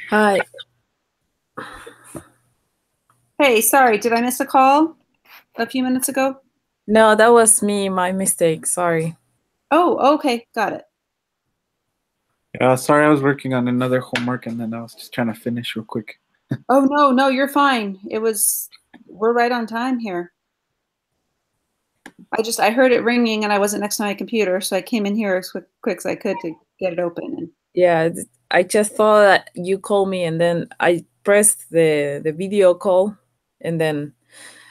Hi. Hey, sorry, did I miss a call a few minutes ago? No, that was me, my mistake. Sorry. Oh, okay, got it. Sorry, I was working on another homework and then I was just trying to finish real quick. Oh, no, no, you're fine. We're right on time here. I heard it ringing and I wasn't next to my computer, so I came in here as quick as I could to get it open. And Yeah, I just thought that you called me and then I pressed the video call and then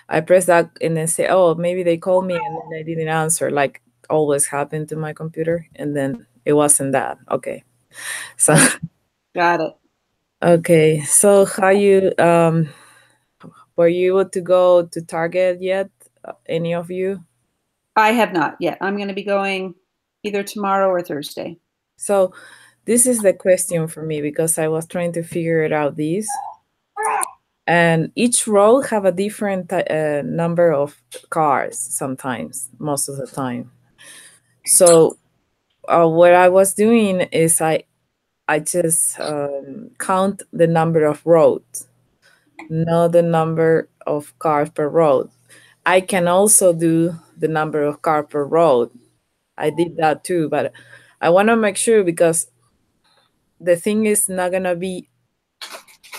I pressed that and then say, oh, maybe they called me and then I didn't answer, like always happened to my computer. And then it wasn't that. Okay. So, got it. okay. So how you, were you able to go to Target yet? Any of you? I have not yet. I'm going to be going either tomorrow or Thursday. So this is the question for me because I was trying to figure it out this. And each row have a different number of cars sometimes, most of the time. So what I was doing is I just count the number of roads, not the number of cars per road. I can also do the number of cars per road. I did that too, but I want to make sure because the thing is not gonna be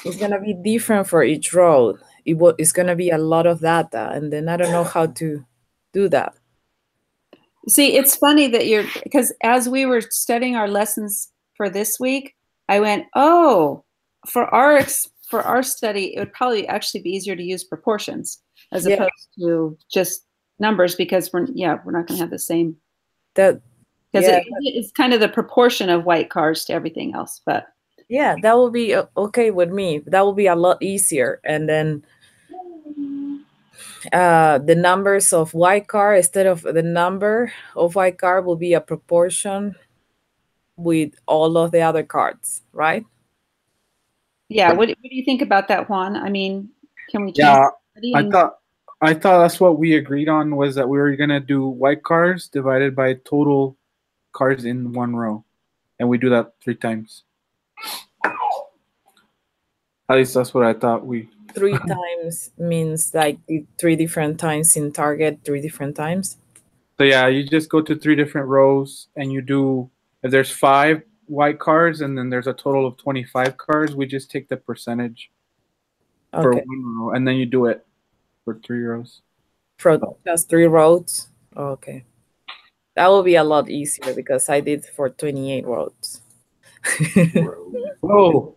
it's gonna be different for each road. It's gonna be a lot of data, and then I don't know how to do that. See, it's funny that because as we were studying our lessons for this week, I went, oh, for our study, it would probably actually be easier to use proportions as Yeah, opposed to just numbers because we're not going to have the same that because yeah it's kind of the proportion of white cars to everything else. But yeah that will be okay with me. That will be a lot easier, and then the numbers of white car instead of the number of white car will be a proportion with all of the other cards, right? yeah, what do you think about that, Juan? I mean, can we change Yeah, the I and thought I thought that's what we agreed on was that we were gonna do white cars divided by total cars in one row, and we do that 3 times. At least that's what I thought we. Three times means like three different times in Target, three different times. So yeah, you just go to 3 different rows and you do if there's 5 white cars and then there's a total of 25 cars, we just take the percentage for Okay. 1 row and then you do it for 3 rows. For just three roads. Okay. That will be a lot easier because I did for 28 roads. Whoa.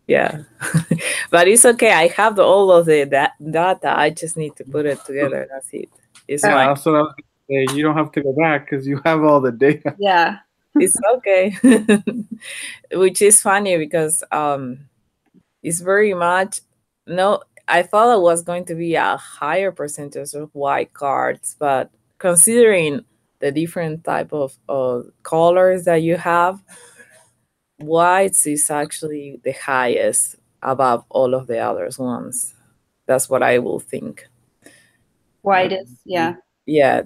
Yeah. But it's okay. I have all of the data. I just need to put it together. That's it. It's Yeah, fine. that's what I was gonna say. You don't have to go back because you have all the data. yeah, It's okay. Which is funny because it's very much no, I thought it was going to be a higher percentage of white cards, but considering the different type of colors that you have, whites is actually the highest above all of the others ones. That's what I will think. white is Yeah,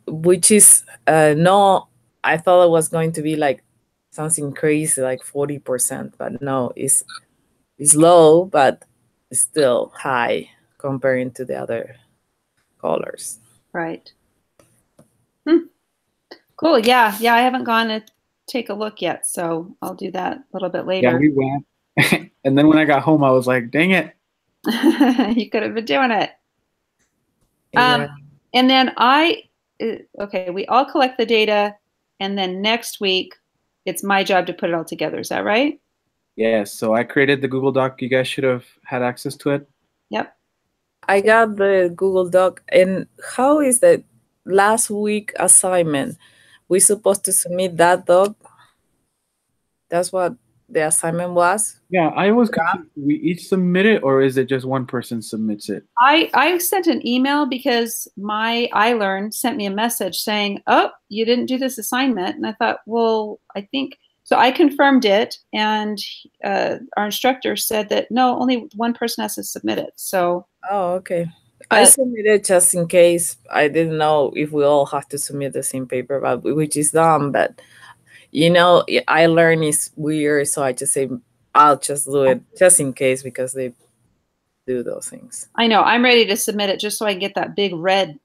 which is no, I thought it was going to be like something crazy like 40%, but no, it's low, but it's still high comparing to the other colors. right. Hmm. Cool. Yeah, yeah. I haven't gone to take a look yet, so I'll do that a little bit Yeah, later. we went. And then when I got home, I was like, dang it. You could have been doing it. Yeah. And then okay, we all collect the data, and then next week it's my job to put it all together. Is that right? Yeah, so I created the Google Doc. You guys should have had access to it. Yep. I got the Google Doc. And how is the last week assignment? We supposed to submit that doc? That's what the assignment was? Yeah, I was confused. We each submit it, or is it just one person submits it? I sent an email because my iLearn sent me a message saying, "Oh, you didn't do this assignment," and I thought, well, I think so. I confirmed it, and our instructor said that no, only one person has to submit it. So, Oh, okay. I but submitted just in case. I didn't know if we all have to submit the same paper, but which is dumb. But I learn is weird, so I just say I'll just do it just in case because they do those things. I know. I'm ready to submit it just so I can get that big red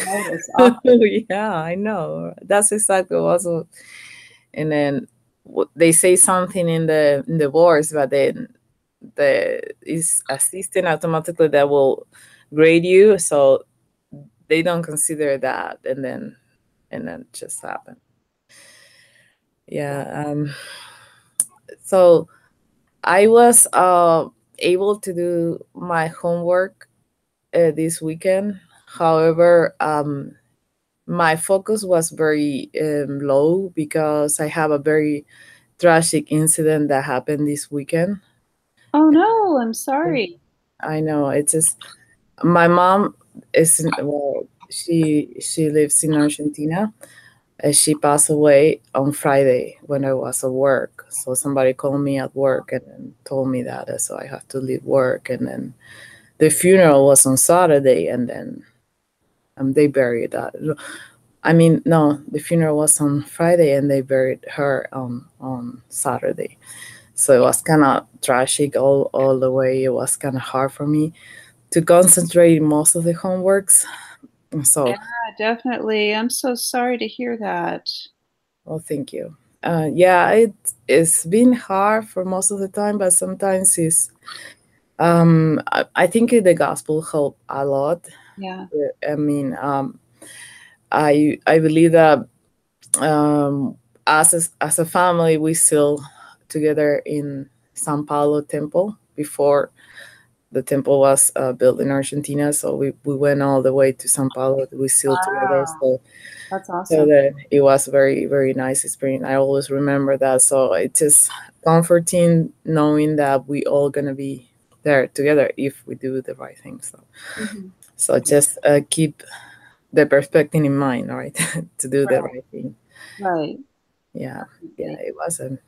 notice off. Yeah, I know. That's exactly also. And then they say something in the words, but then the is assistant automatically that will grade you, so they don't consider that, and then just happen. Yeah. So I was able to do my homework this weekend. However, my focus was very low because I have a very tragic incident that happened this weekend. Oh no, I'm sorry. I know it's just my mom isn't well. She lives in Argentina. She passed away on Friday when I was at work. So somebody called me at work and then told me that, so I have to leave work. And then the funeral was on Saturday, and then they buried that. I mean, no, the funeral was on Friday, and they buried her on Saturday. So it was kind of tragic all the way. It was kind of hard for me to concentrate most of the homeworks. So, Yeah, definitely. I'm so sorry to hear that. well, thank you. Yeah, it's been hard for most of the time, but sometimes it's. I think the gospel helped a lot. Yeah. I mean, I believe that as a family, we still together in San Paulo temple before the temple was built in Argentina. So we went all the way to San Paulo. We still together. Wow. So That's so awesome. that it was very very nice experience. I always remember that. So it's just comforting knowing that we all gonna be there together if we do the right thing. So Mhm. so just keep the perspective in mind, all right, to do the Right. right thing. Right. Yeah, yeah, Definitely. it wasn't.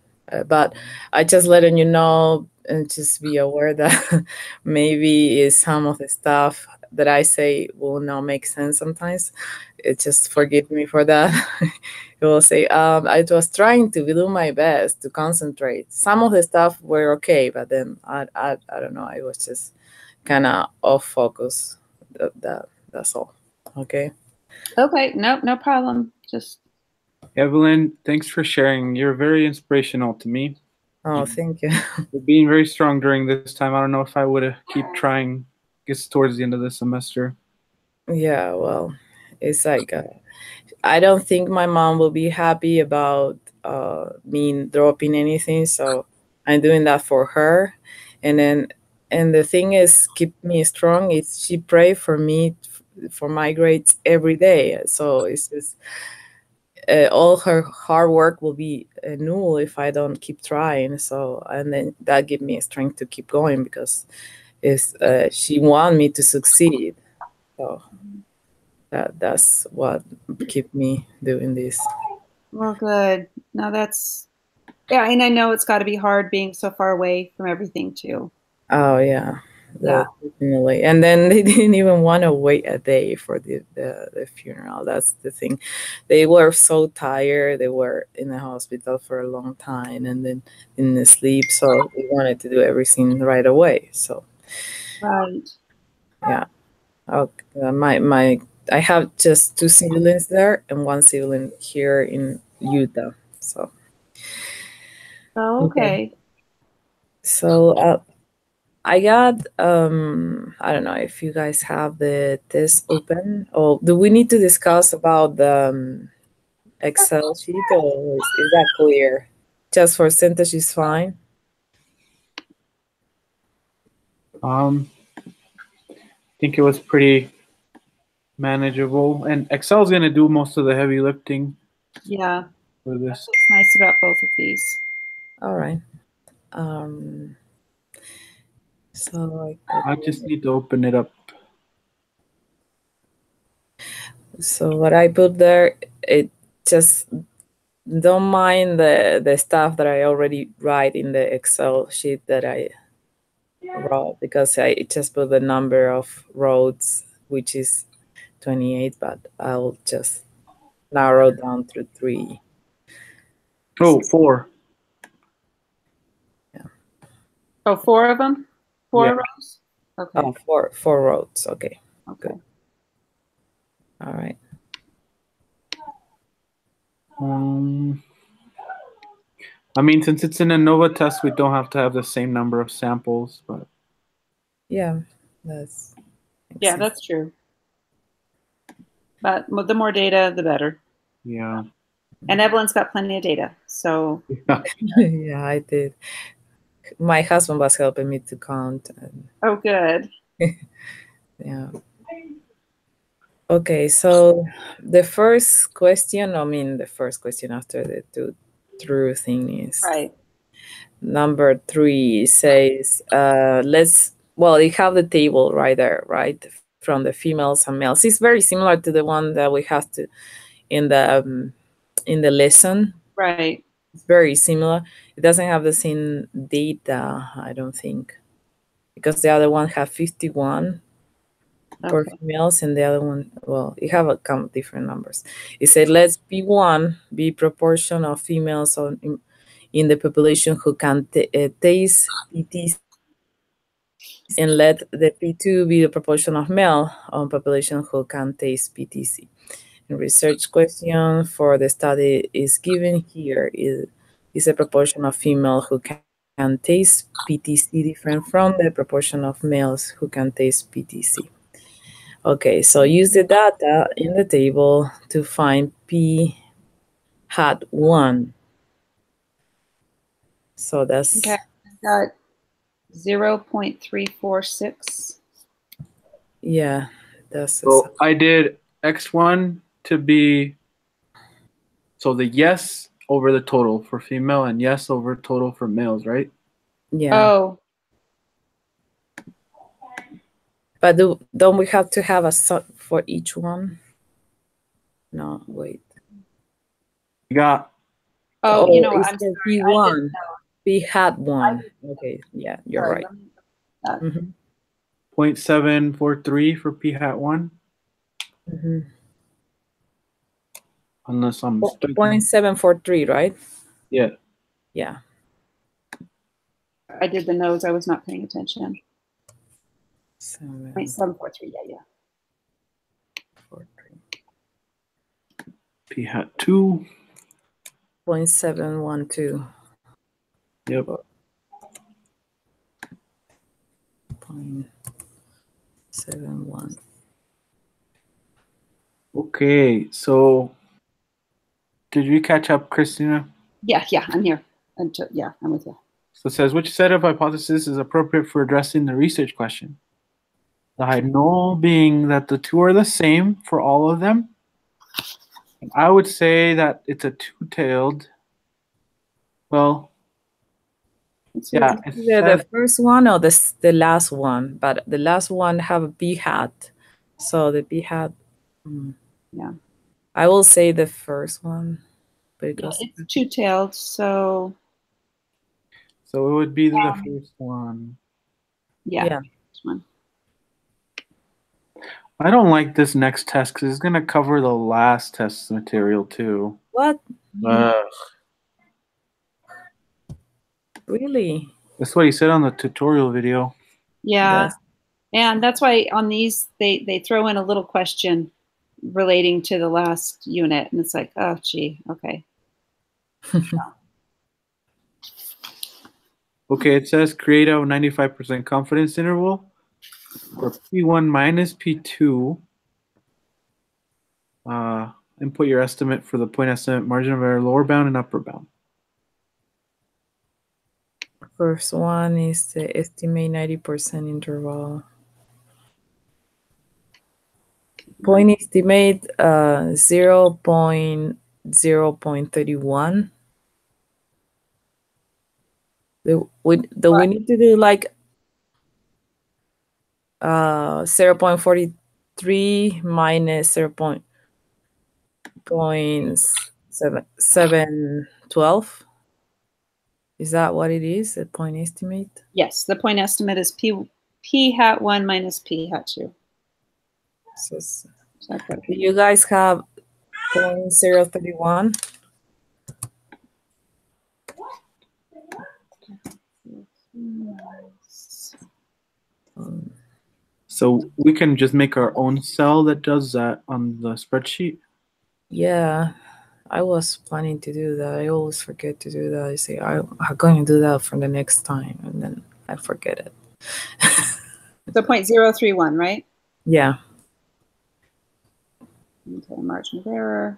But I just letting you know and just be aware that maybe is some of the stuff that I say will not make sense sometimes. It just forgive me for that. It will say, I was trying to do my best to concentrate. Some of the stuff were okay, but then I don't know. I was just kind of off focus. That's all. Okay. Okay. Nope. No problem. Just Evelyn, thanks for sharing. You're very inspirational to me. Oh, thank you. You're being very strong during this time. I don't know if I would have keep trying. Gets towards the end of the semester. Yeah, well, it's like I don't think my mom will be happy about me dropping anything, so I'm doing that for her. And then, and the thing is, keep me strong. Is she pray for me for my grades every day? So it's just all her hard work will be null if I don't keep trying. So and then that give me strength to keep going because is she want me to succeed. So that's what keep me doing this. well, good. No, that's yeah, and I know it's got to be hard being so far away from everything too. Oh yeah, Yeah. definitely. And then they didn't even want to wait a day for the funeral. That's the thing. They were so tired. They were in the hospital for a long time and then in sleep. So we wanted to do everything right away. So Right. yeah. Okay. My I have just two siblings there and one sibling here in Utah. So Oh, okay. okay. So I got I don't know if you guys have the test open or do we need to discuss about the Excel sheet or is that clear? Just for percentage is fine. I think it was pretty manageable, and Excel's gonna do most of the heavy lifting Yeah. for That's this. what's nice about both of these. All right. Um so I put I just need to open it up. so what I put there it just don't mind the stuff that I already write in the Excel sheet that I wrote because I just put the number of roads which is 28, but I'll just narrow down to three. Oh, 4. Oh, 4 of them? 4 Yeah. rows? Okay. Oh, four rows. Okay. Okay. Good. All right. I mean, since it's an ANOVA test, we don't have to have the same number of samples, but Yeah, that's Yeah, sense. that's true. But the more data, the better. yeah. And Evelyn's got plenty of data. So Yeah, I did. My husband was helping me to count. And, oh, good. yeah. Okay, so the first question, I mean, the first question after the two true thing is Right. number 3 says, well, you have the table right there, right? From the females and males. It's very similar to the one that we have to in the lesson. Right. It's very similar. It doesn't have the same data, I don't think, because the other one have 51 for Okay. females, and the other one, well, you have a couple different numbers. It said let's P1 be proportion of females in the population who can taste PTC, and let the P2 be the proportion of male on population who can taste PTC. And research question for the study is given here is a proportion of female who can taste PTC different from the proportion of males who can taste PTC. Okay, so use the data in the table to find P hat 1. So that's, Okay. I've got 0.346. yeah, that's So I did X1 to be, so the yes over the total for female and yes over total for males, right? yeah. Oh, But don't we have to have a sub for each one? No, wait. You got oh, you know what? It I'm says sorry. I didn't P1. know. P hat 1. Okay, yeah, you're Sorry. right. Let me that. Mm-hmm. 0.743 for P hat 1, Mm-hmm. unless I'm mistaken. 0.743, right? Yeah. Yeah. I did the nose. I was not paying attention. 743. 0.743. Yeah. P hat 2. 0.712. Yep. 0.71. Okay, so did you catch up, Christina? Yeah. I'm here. Yeah, I'm with you. So it says, which set of hypotheses is appropriate for addressing the research question? The hypothetical being that the two are the same for all of them. And I would say that it's a two-tailed. Well, yeah, it Either says, the first one or the last one, but the last one have a B hat. So the B hat, Yeah. I will say the first one Yeah, because it's two-tailed. So it would be the first one. yeah. This one. I don't like this next test because it's going to cover the last test material too. What? Ugh. Really? That's what he said on the tutorial video. Yeah. That's And that's why on these they throw in a little question relating to the last unit, and it's like, oh, gee, okay. Okay, it says create a 95% confidence interval for P1 minus P2. Input your estimate for the point estimate, margin of error, lower bound and upper bound. first one is the estimate 90% interval. Point estimate 0.31. Do we need to do like 0.43 minus 0.712? Is that what it is? The point estimate? Yes, the point estimate is P hat 1 minus P hat 2. So, do you guys have 0.031? So we can just make our own cell that does that on the spreadsheet. Yeah, I was planning to do that. I always forget to do that. I say I'm going to do that for the next time, and then I forget it. So 0.031, right? Yeah. Okay, margin of error.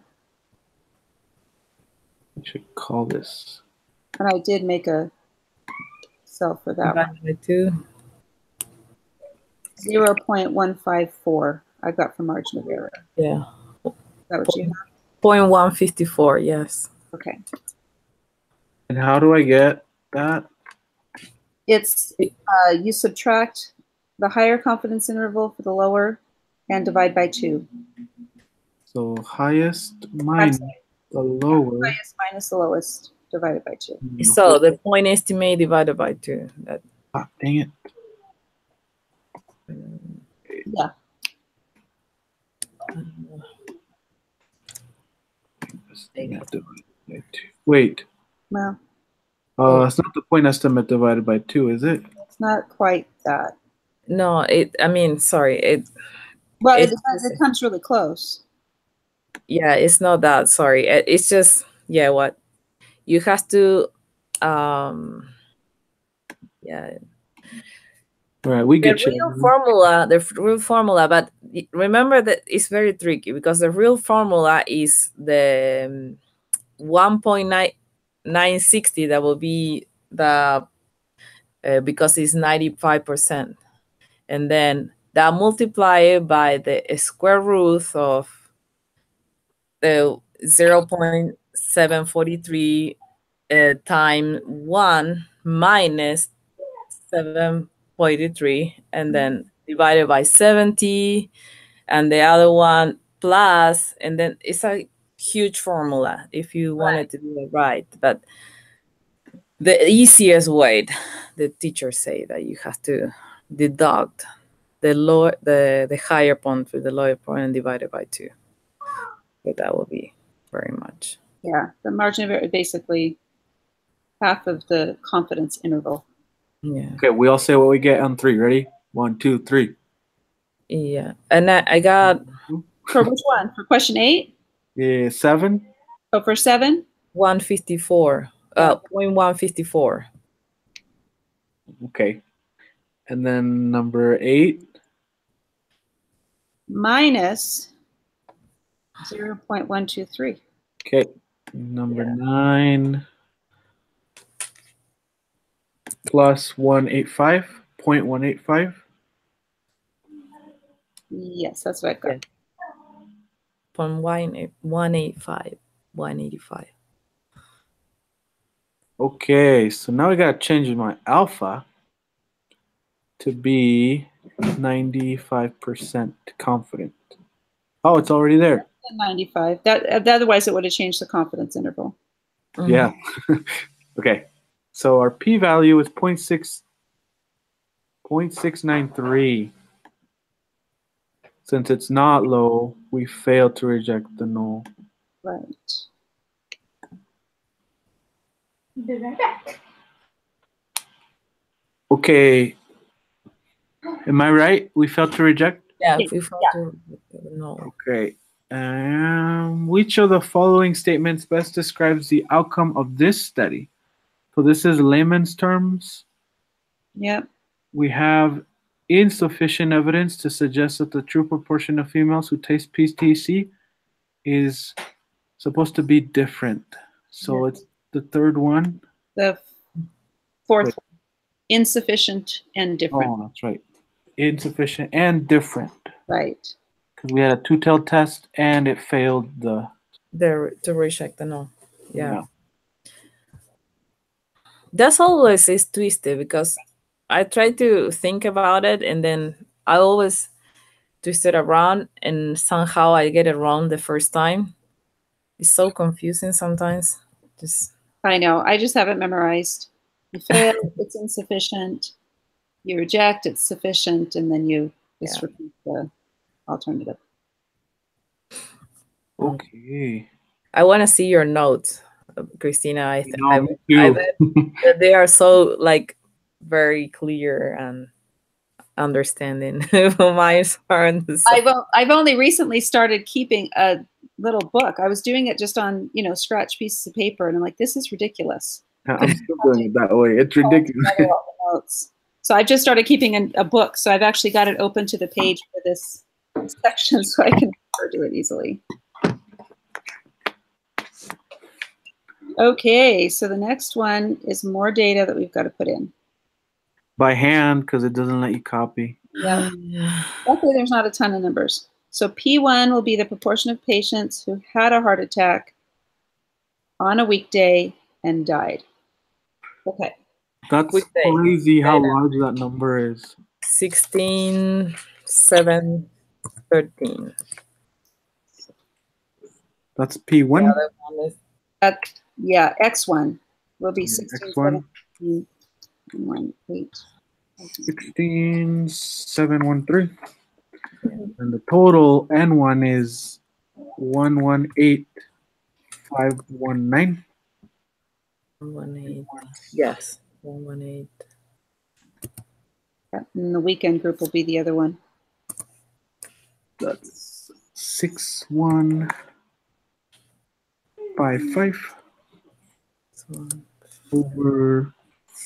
We should call this. And I did make a cell for that one. Divided by 2. 0.154 I got for margin of error. Yeah. Is that what you have? 0.154. Yes. Okay. And how do I get that? It's you subtract the higher confidence interval for the lower and divide by 2. So highest minus the lower. Highest minus the lowest divided by 2. So the point estimate divided by 2. That. Dang it. Yeah. Wait. Well, it's not the point estimate divided by 2, is it? it's not quite that. No, I mean, sorry. It comes really close. Yeah, it's not that. Sorry. It's just, yeah, what? You have to, yeah. Right, we get the real formula, but remember that it's very tricky because the real formula is the 1.960. That will be the because it's 95%, and then that multiplied by the square root of the 0.743 times 1 minus 7.83, and then divided by 70, and the other one plus, and then it's a huge formula if you wanted to do it right. But the easiest way, the teachers say that you have to deduct the higher point with the lower point and divide it by 2. But that will be very much. Yeah, the margin of error is basically half of the confidence interval. Yeah. Okay, we all say what we get on 3. Ready? 1, 2, 3. Yeah, and I got for which one? For question 8? Yeah, 7. Oh, for 7? 154. 0.154. Okay, and then number 8 minus 0.123. Okay, number 9 plus 185, 0.185. Yes, that's what I've got. Yeah. 185. 185. Okay, so now I gotta change my alpha to be 95% confident. Oh, it's already there. 95. That otherwise it would have changed the confidence interval. Mm-hmm. Yeah. Okay. So our p-value is 0.693. Since it's not low, we fail to reject the null. Right. Be right back. Okay. Am I right? We failed to reject? Yeah, we failed to no. Okay. Which of the following statements best describes the outcome of this study? So this is layman's terms. Yep. We have insufficient evidence to suggest that the true proportion of females who taste PTC is supposed to be different. So it's the third one. The fourth one, insufficient and different. Oh, that's right. Insufficient and different. Right. Because we had a two-tailed test and it failed to reject the no. Yeah. That's always is twisted because I try to think about it and then I always twist it around and somehow I get it wrong the first time. It's so confusing sometimes. I know. I just have it memorized. You fail, it's insufficient. You reject, it's sufficient, and then you just repeat the alternative. Okay. I want to see your notes, Christina. I bet that they are so like very clear and understanding. Mine are the same. I've only recently started keeping a little book. I was doing it just on, scratch pieces of paper, and I'm like, this is ridiculous. I'm still doing it that way. It's ridiculous. Notes. So I've just started keeping a book. So I've actually got it open to the page for this section so I can refer to it easily. Okay, so the next one is more data that we've got to put in. By hand, because it doesn't let you copy. Yeah. Luckily, there's not a ton of numbers. So P1 will be the proportion of patients who had a heart attack on a weekday and died. Okay. That's Weekday. crazy how large that number is. 16, 7, 13. That's P1. The other one is X1 will be 16, X1. 17, 1, 8. 16, 7, 1, 3. And the total N1 is 118, 519. 118. Yes, 118. And the weekend group will be the other one. That's 6155 over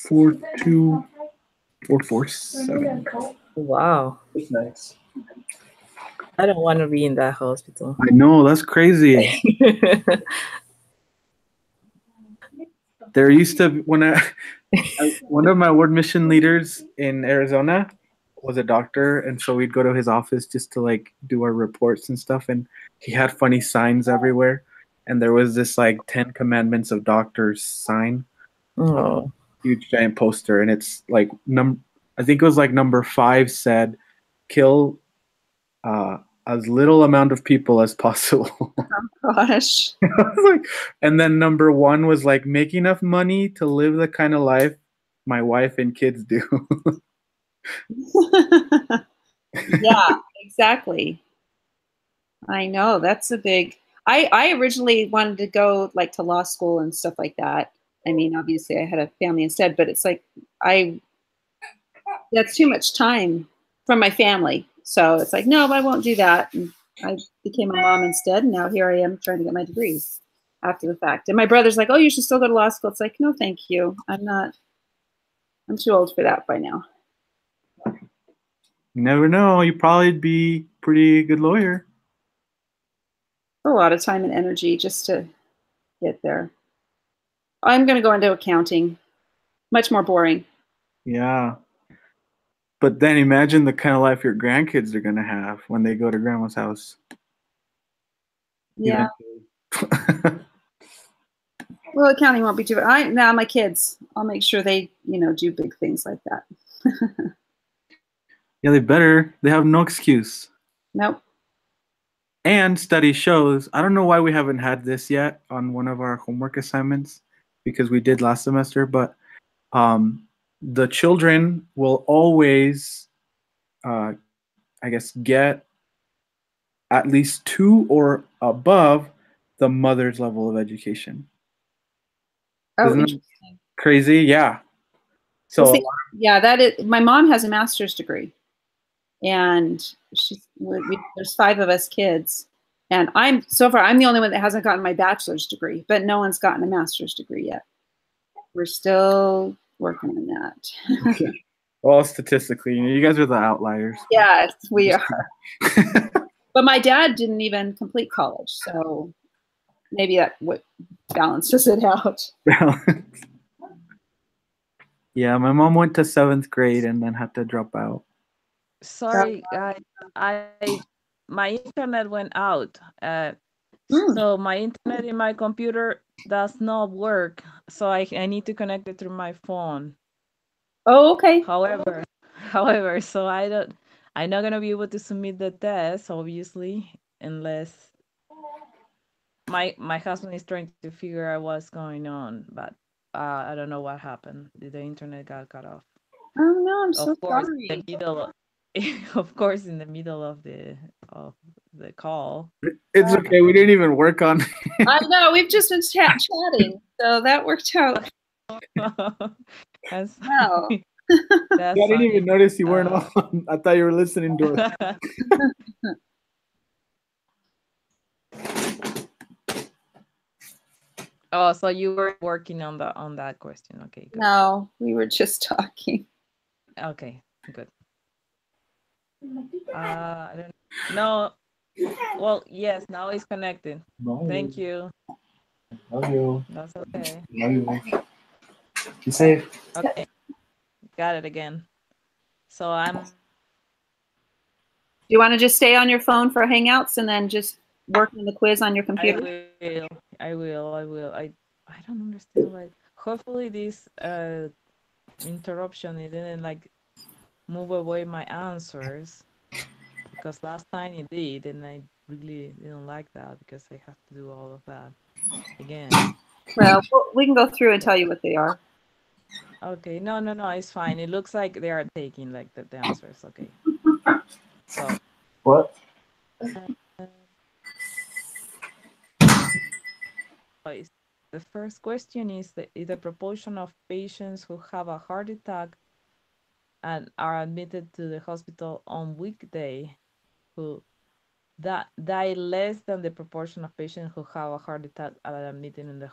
42447. Wow. That's nice. I don't want to be in that hospital. I know, that's crazy. There used to when one of my ward mission leaders in Arizona was a doctor, and so we'd go to his office just to like do our reports and stuff, and he had funny signs everywhere, and there was this like 10 commandments of doctors sign. Oh. Huge giant poster, and it's like I think it was like number 5 said kill as little amount of people as possible. Oh gosh. And then number 1 was like make enough money to live the kind of life my wife and kids do. Yeah, exactly. I know, that's a big. I originally wanted to go like to law school and stuff like that. I mean, obviously I had a family instead, but it's like that's too much time from my family. So it's like, no, I won't do that. And I became a mom instead, and now here I am trying to get my degree after the fact. And my brother's like, oh, you should still go to law school. It's like, no, thank you. I'm too old for that by now. You never know. You'd probably be pretty good lawyer. A lot of time and energy just to get there. I'm going to go into accounting. Much more boring. Yeah. But then imagine the kind of life your grandkids are going to have when they go to grandma's house. Yeah. Well, accounting won't be too bad. Now my kids, I'll make sure they, do big things like that. Yeah, they better. They have no excuse. Nope. And study shows, I don't know why we haven't had this yet on one of our homework assignments, because we did last semester, but the children will always, I guess, get at least 2 or above the mother's level of education. Oh, Isn't that interesting. crazy? Yeah. So well, see, yeah, that is. My mom has a master's degree, and there's 5 of us kids, and I'm the only one that hasn't gotten my bachelor's degree, but no one's gotten a master's degree yet. We're still working on that. okay. Well, statistically, you guys are the outliers. Yes, we are. But my dad didn't even complete college, so maybe that what balances it out. Yeah, my mom went to 7th grade and then had to drop out. Sorry, guys. My internet went out. So my internet in my computer does not work. So I need to connect it through my phone. Oh, okay. However, so I'm not gonna be able to submit the test, obviously, unless my husband is trying to figure out what's going on, but I don't know what happened. The internet got cut off. Oh no, I'm so sorry. Of course, in the middle of the call. It's okay. We didn't even work on it. I know. We've just been chatting, so that worked out. Wow. That's I didn't funny. even notice you weren't on. I thought you were listening to us. Oh, so you were working on that question. Okay, good. No, we were just talking. Okay, good. I don't no. Well, yes, now it's connected. Thank you. Love you. That's okay. Love you. Be safe. Okay, got it again. So I'm. Do you want to just stay on your phone for Hangouts and then just work on the quiz on your I computer? will. I will. I will. I don't understand. Like, hopefully this interruption it didn't like move away my answers, because last time it did, and I really didn't like that because I have to do all of that again. Well, we can go through and tell you what they are. Okay, no, it's fine. It looks like they are taking like the answers. Okay, so What? uh, guys, the first question is the proportion of patients who have a heart attack and are admitted to the hospital on weekday who that die less than the proportion of patients who have a heart attack and are admitted in the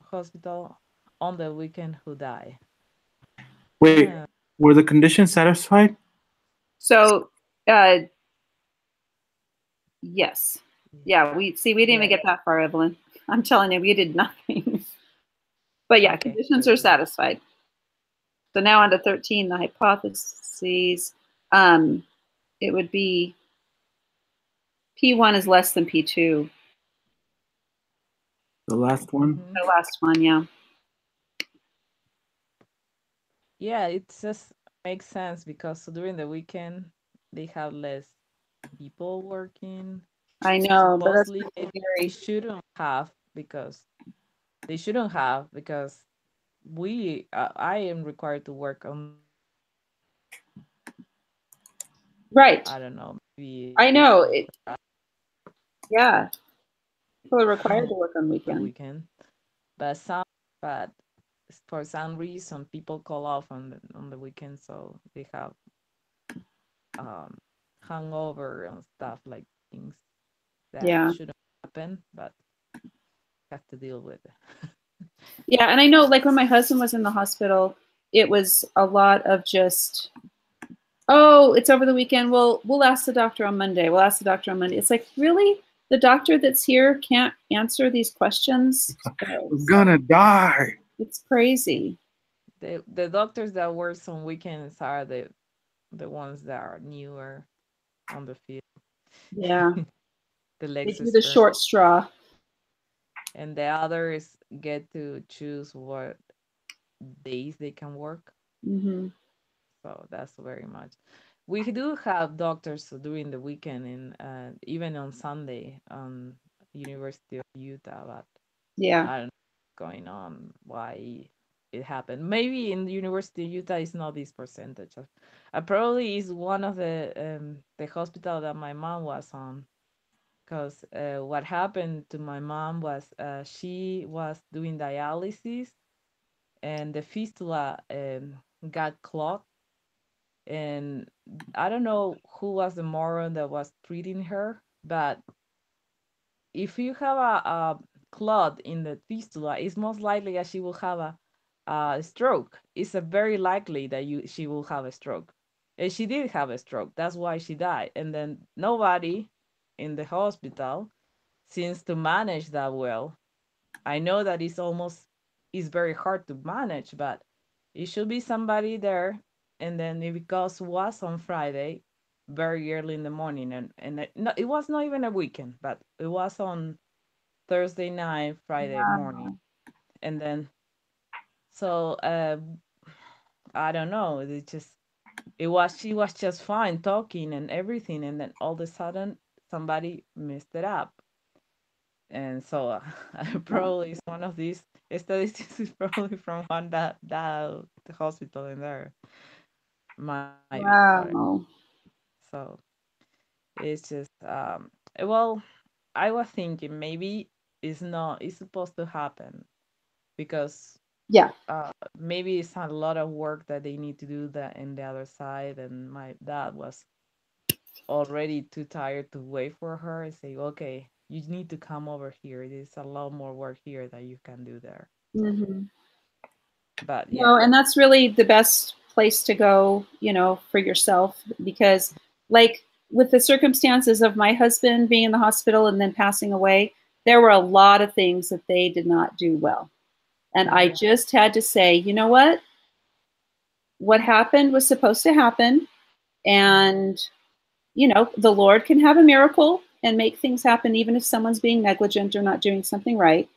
hospital on the weekend who die. Wait, were the conditions satisfied? So, yes. Yeah, we didn't even get that far, Evelyn. I'm telling you, we did nothing. But yeah, Okay, conditions good. are satisfied. So now on to 13, the hypotheses. It would be P1 is less than P2. The last one? The last one, yeah. Yeah, it just makes sense because during the weekend they have less people working. I know, but that's Supposedly they scary. shouldn't have because we I am required to work on. Right. I don't know, maybe I know. Yeah. People are required to work on the weekends. weekend, but but for some reason people call off on the weekend, so they have um hangover and stuff, like things that Yeah. shouldn't happen, but have to deal with it. Yeah, and I know like when my husband was in the hospital, it was a lot of just, oh, it's over the weekend. Well, we'll ask the doctor on Monday. We'll ask the doctor on Monday. It's like, really? The doctor that's here can't answer these questions? We're gonna die. It's crazy. The doctors that work on weekends are the ones that are newer on the field. Yeah. The They legs do the expert, short straw. and the others get to choose what days they can work. Mm-hmm. So that's very much. We do have doctors during the weekend and even on Sunday on University of Utah, but Yeah. I don't know what's going on, why it happened. Maybe in the University of Utah it's not this percentage. Probably is one of the hospital that my mom was on. Because what happened to my mom was she was doing dialysis and the fistula got clogged. And I don't know who was the moron that was treating her, but if you have a clot in the fistula, it's most likely that she will have a stroke. It's a very likely that she will have a stroke. And she did have a stroke. That's why she died. And then nobody in the hospital seems to manage that well. I know that it's very hard to manage, but it should be somebody there. And then because it was on Friday, very early in the morning, and no, it was not even a weekend, but it was on Thursday night, Friday morning, and then so I don't know. She was just fine talking and everything, and then all of a sudden somebody messed it up. And so probably it's one of these statistics is probably from one that the hospital in there might be Wow. so it's just well, I was thinking maybe it's supposed to happen because Yeah. Maybe it's a lot of work that they need to do that in the other side, and my dad was already too tired to wait for her and say, okay, you need to come over here. There's a lot more work here that you can do there. Mm-hmm. But yeah. No, and that's really the best place to go, for yourself, because like with the circumstances of my husband being in the hospital and then passing away, there were a lot of things that they did not do well. And I just had to say, you know what happened was supposed to happen. And, the Lord can have a miracle and make things happen, even if someone's being negligent or not doing something right.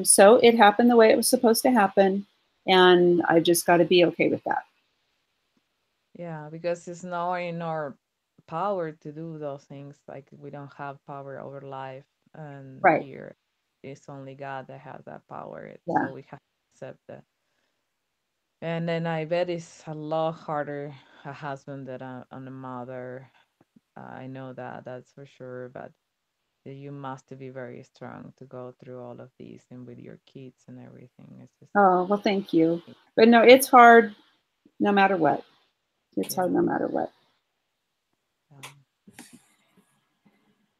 So it happened the way it was supposed to happen. And I just got to be okay with that. Yeah, because it's not in our power to do those things. Like we don't have power over life, and Right. here it's only God that has that power. Yeah. So we have to accept that. And then I bet it's a lot harder a husband than a mother. I know that's for sure. But you must be very strong to go through all of these and with your kids and everything. It's just Oh, well, thank you. But no, it's hard no matter what. It's hard no matter what.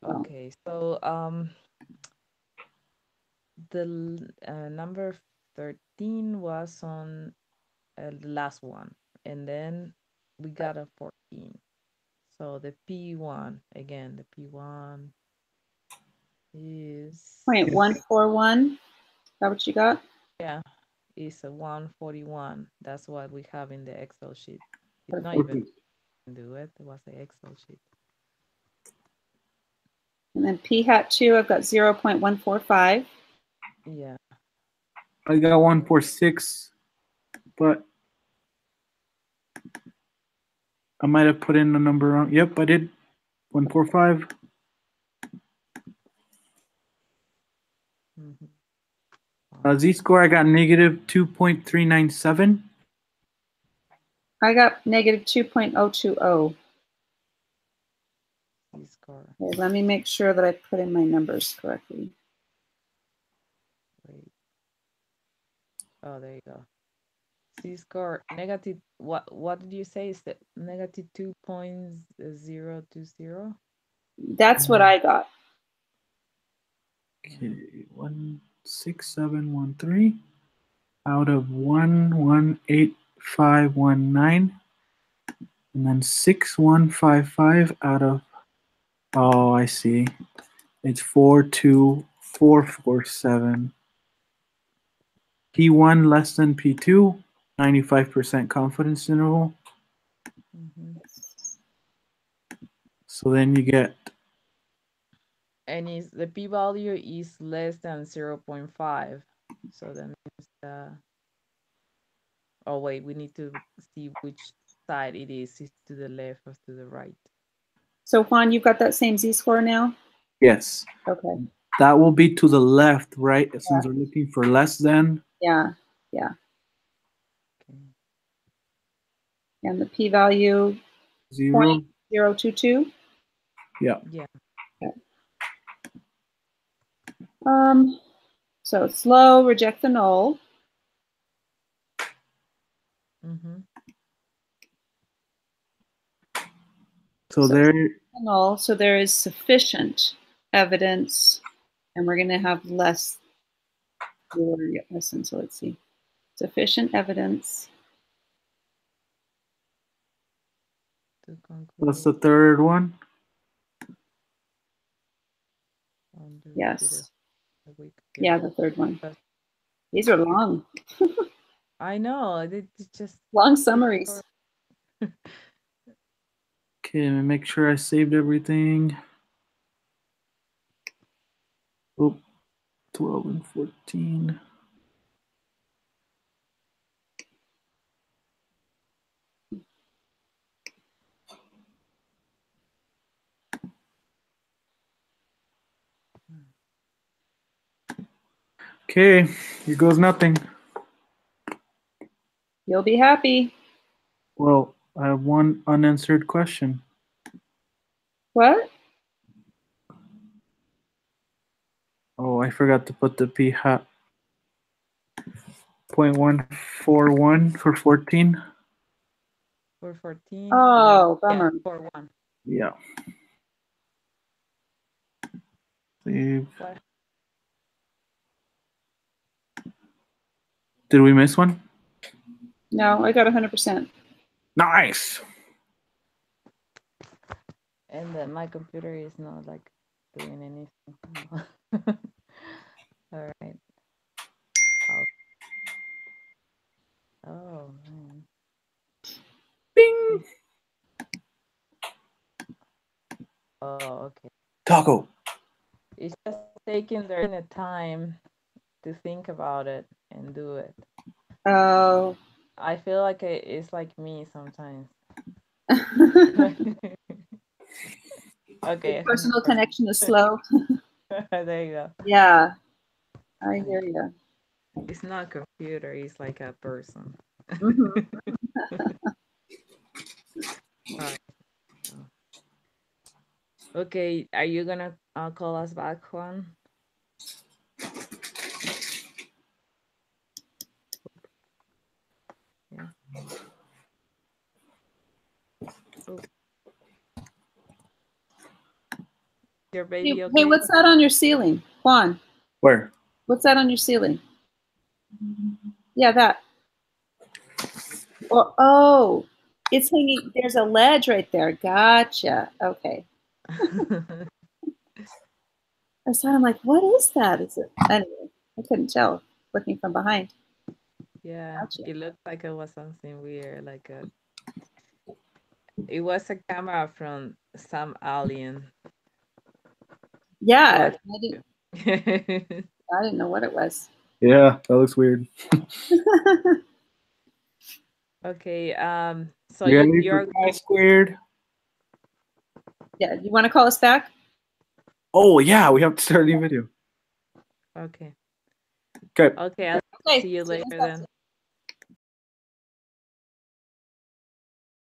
Okay, so the number 13 was on the last one, and then we got a 14. So the P1 again, the P1 is 0.141. Is that what you got? yeah, is a 141. That's what we have in the Excel sheet. It's Perfect. not even do it. It was the Excel sheet. And then P hat 2, I've got 0.145. Yeah. I got 146, but I might have put in a number wrong. Yep, I did. 145. Z-score, I got negative 2.397. I got negative 2.020. Z-score. Okay, let me make sure that I put in my numbers correctly. Wait. Oh, there you go. Z-score negative. What did you say? Is that negative 2.020? That's what I got. Okay, 16713 out of 118519, and then 6155 out of, oh, I see. It's 42447. P1 less than P2, 95% confidence interval. So then you get, and is the p-value is less than 0.5, so that means oh wait, we need to see which side it is to the left or to the right. So Juan, you've got that same Z-score now? yes. Okay. That will be to the left, right? Since we're looking for less than. Yeah. Okay. And the p-value 0.022? Yeah. Okay. So it's low, reject the null. So there. Null, so there is sufficient evidence, and we're going to have less. Listen, so let's see. Sufficient evidence. What's the third one? Yes. Yeah, the third one. These are long. I know. It's just long summaries. Okay, let me make sure I saved everything. Oh, 12 and 14. Okay, here goes nothing. You'll be happy. Well, I have one unanswered question. What? Oh, I forgot to put the p hat. 0.141 for 14. For 14. Oh, Yeah, bummer. for 1. Yeah. Save. What? Did we miss one? No, I got 100%. Nice. And my computer is not like doing anything. All right. Oh man. Bing. Oh, okay. Taco. It's just taking their time to think about it and do it. Oh. I feel like it's like me sometimes. Okay. Personal connection is slow. There you go. Yeah, I hear you. It's not a computer, it's like a person. Alright. Okay, are you gonna call us back, Juan? Yeah. Oh. Your baby okay? Hey, what's that on your ceiling, Juan? Where? What's that on your ceiling? Yeah, that. Oh, it's hanging. There's a ledge right there. Gotcha. Okay. I saw. I'm like, what is that? Is it? Anyway, I couldn't tell looking from behind. Yeah, Gotcha. it looked like it was something weird, it was a camera from some alien. Yeah, But I didn't know what it was. Yeah, that looks weird. okay, so you're squared. Yeah, you want to call us back? Oh yeah, we have to start a new video. okay. Okay. Okay, I'll Okay. see you later then.